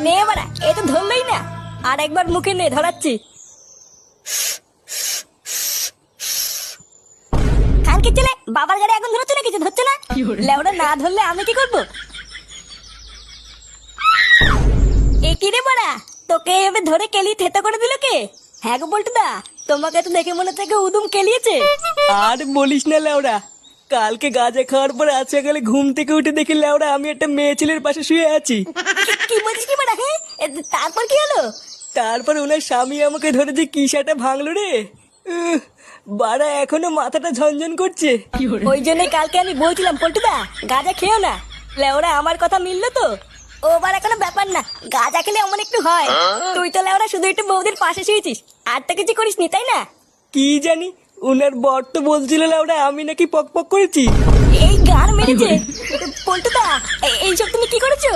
নে বাড়া, এ তো ধরলই না। আর একবার মুখে নে, ধরাচ্ছি। খানকে ছেলে, বাবার গাড়ি আগুন ধরছে না, কিছু ধরছে না। লেওড়া না ধরলে আমি কি করবো? এ কি রে বাড়া, তোকে এভাবে ধরে কেলি থেতো করে দিল কে? হ্যাঁ গো পল্টুদা, তোমাকে তো দেখে মনে হচ্ছে উদুম কেলিয়েছে। আর বলিস না লেওড়া, কালকে গাঁজা খাওয়ার পর আজ সকালে ঘুম থেকে উঠে দেখি লেওড়া আমি একটা মেয়ে ছেলের পাশে শুয়ে আছি। কি বলছিস কি বাড়া? হ্যাঁ, তারপর কি হলো? তারপর ওনার স্বামী আমাকে ধরে যে কি সাটা ভাঙলো রে, বাড়া এখনো মাথাটা ঝনঝন করছে। ওই জন্যই কালকে আমি বলছিলাম পল্টুদা, গাঁজা খেও না। লেওরা আমার কথা মিললো তো? ও বার কোনো ব্যাপার না, গাঁজা খেলে অমন একটু হয়। তুই তো লেওরা শুধু একটু বৌদির পাশে শুয়েছিস, আর তো কিছু করিসনি, তাই না? কি জানি, উনার বর তো বলছিল লেওড়া আমি নাকি পক পক করেছি। এই গান মেরেছে। পল্টুদা, এইসব তুমি কি করেছো?